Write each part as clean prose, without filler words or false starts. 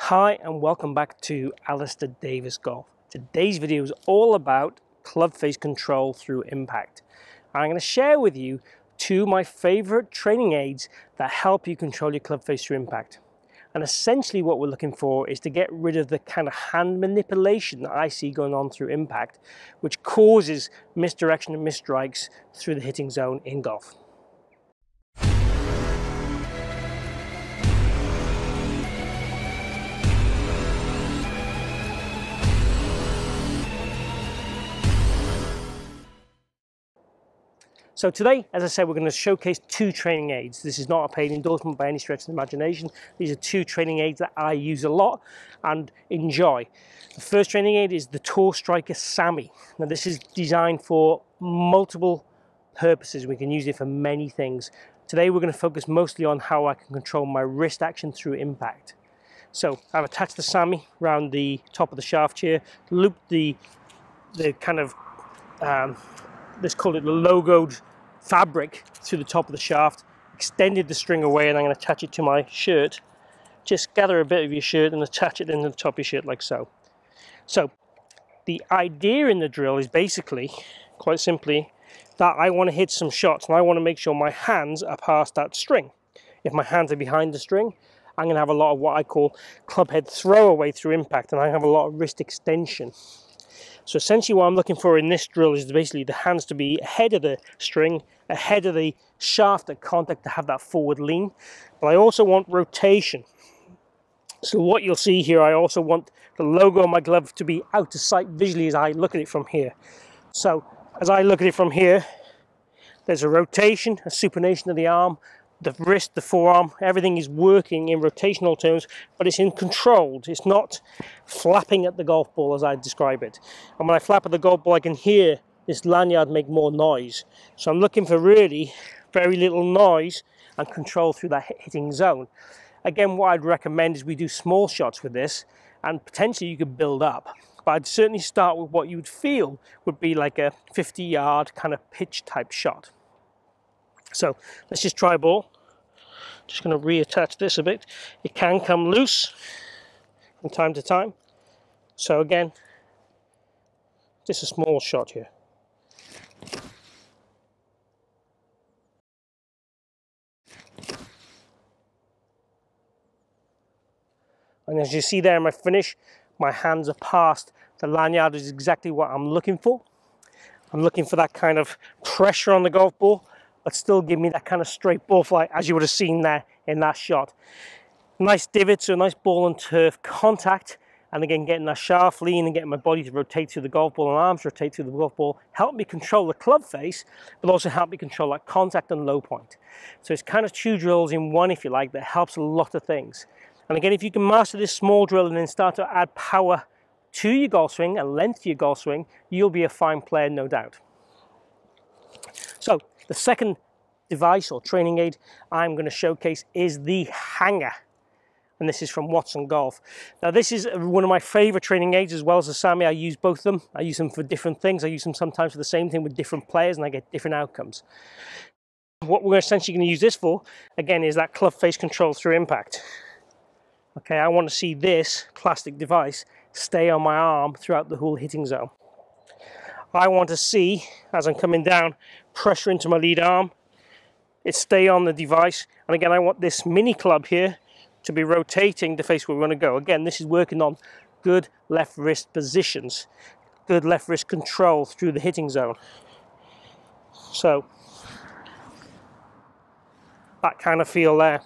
Hi and welcome back to Alistair Davies Golf. Today's video is all about club face control through impact. I'm going to share with you two of my favorite training aids that help you control your club face through impact. And essentially what we're looking for is to get rid of the kind of hand manipulation that I see going on through impact, which causes misdirection and misstrikes through the hitting zone in golf. So today, as I said, we're going to showcase two training aids. This is not a paid endorsement by any stretch of the imagination. These are two training aids that I use a lot and enjoy. The first training aid is the Tour Striker SAMI. Now this is designed for multiple purposes. We can use it for many things. Today we're going to focus mostly on how I can control my wrist action through impact. So I've attached the SAMI around the top of the shaft here, looped the kind of let's call it the logoed fabric to the top of the shaft, extended the string away, and I'm going to attach it to my shirt. Just gather a bit of your shirt and attach it into the top of your shirt like so. So the idea in the drill is basically, quite simply, that I want to hit some shots and I want to make sure my hands are past that string. If my hands are behind the string, I'm going to have a lot of what I call club head throwaway through impact, and I have a lot of wrist extension. So essentially what I'm looking for in this drill is basically the hands to be ahead of the string, ahead of the shaft at contact, to have that forward lean. But I also want rotation. So what you'll see here, I also want the logo on my glove to be out of sight visually as I look at it from here. So as I look at it from here, there's a rotation, a supination of the arm, the wrist, the forearm, everything is working in rotational terms, but it's in controlled. It's not flapping at the golf ball as I describe it. And when I flap at the golf ball, I can hear this lanyard make more noise. So I'm looking for really very little noise and control through that hitting zone. Again, what I'd recommend is we do small shots with this, and potentially you could build up. But I'd certainly start with what you would feel would be like a 50-yard kind of pitch type shot. So let's just try ball. Just going to reattach this a bit. It can come loose from time to time. So again, just a small shot here. And as you see there in my finish, my hands are past the lanyard, is exactly what I'm looking for. I'm looking for that kind of pressure on the golf ball, but still give me that kind of straight ball flight as you would have seen there in that shot. Nice divot, so a nice ball and turf contact, and again getting that shaft lean and getting my body to rotate through the golf ball and arms rotate through the golf ball, help me control the club face, but also help me control that contact and low point. So it's kind of two drills in one, if you like, that helps a lot of things. And again, if you can master this small drill and then start to add power to your golf swing and length to your golf swing, you'll be a fine player, no doubt. So the second device or training aid I'm going to showcase is the hanger, and this is from Watson Golf. Now this is one of my favorite training aids, as well as the SAMI. I use both of them. I use them for different things. I use them sometimes for the same thing with different players, and I get different outcomes. What we're essentially going to use this for, again, is that club face control through impact. Okay, I want to see this plastic device stay on my arm throughout the whole hitting zone. I want to see, as I'm coming down, pressure into my lead arm, it stay on the device, and again I want this mini club here to be rotating to face where we want to go. Again, this is working on good left wrist positions, good left wrist control through the hitting zone. So that kind of feel there.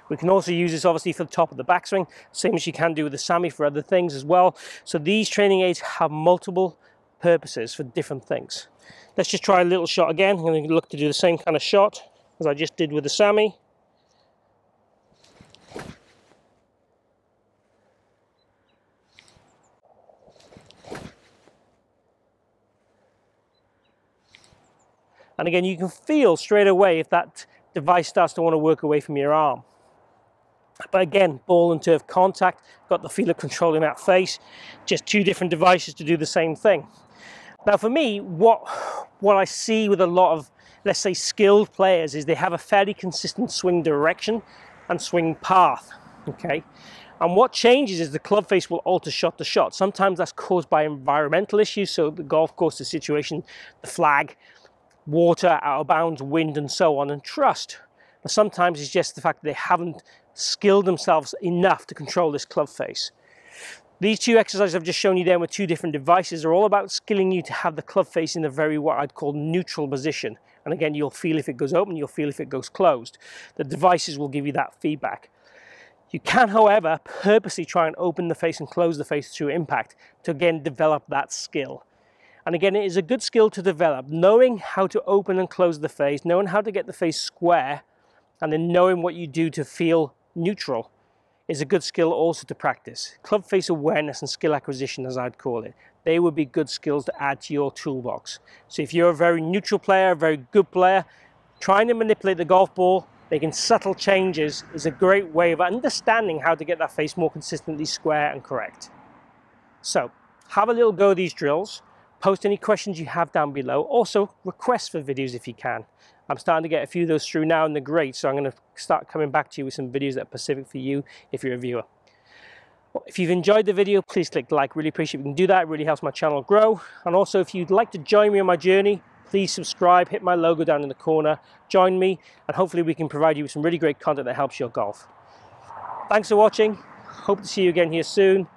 We can also use this obviously for the top of the backswing, same as you can do with the SAMI for other things as well. So these training aids have multiple purposes for different things. Let's just try a little shot again. I'm going to look to do the same kind of shot as I just did with the SAMI. And again, you can feel straight away if that device starts to want to work away from your arm. But again, ball and turf contact, got the feel of controlling that face, just two different devices to do the same thing. Now for me, what I see with a lot of, let's say, skilled players is they have a fairly consistent swing direction, and swing path, okay? And what changes is the club face will alter shot to shot. Sometimes that's caused by environmental issues, so the golf course, the situation, the flag, water, out of bounds, wind, and so on, and trust. But sometimes it's just the fact that they haven't skilled themselves enough to control this club face. These two exercises I've just shown you there with two different devices are all about skilling you to have the club face in a very, what I'd call, neutral position. And again, you'll feel if it goes open, you'll feel if it goes closed. The devices will give you that feedback. You can, however, purposely try and open the face and close the face through impact to, again, develop that skill. And again, it is a good skill to develop. Knowing how to open and close the face, knowing how to get the face square, and then knowing what you do to feel neutral is a good skill also to practice. Club face awareness and skill acquisition, as I'd call it. They would be good skills to add to your toolbox. So if you're a very neutral player, a very good player, trying to manipulate the golf ball, making subtle changes is a great way of understanding how to get that face more consistently square and correct. So have a little go of these drills. Post any questions you have down below. Also, request for videos if you can. I'm starting to get a few of those through now and they're great, so I'm going to start coming back to you with some videos that are specific for you if you're a viewer. Well, if you've enjoyed the video, please click like. Really appreciate if you can do that. It really helps my channel grow. And also, if you'd like to join me on my journey, please subscribe, hit my logo down in the corner, join me, and hopefully we can provide you with some really great content that helps your golf. Thanks for watching. Hope to see you again here soon.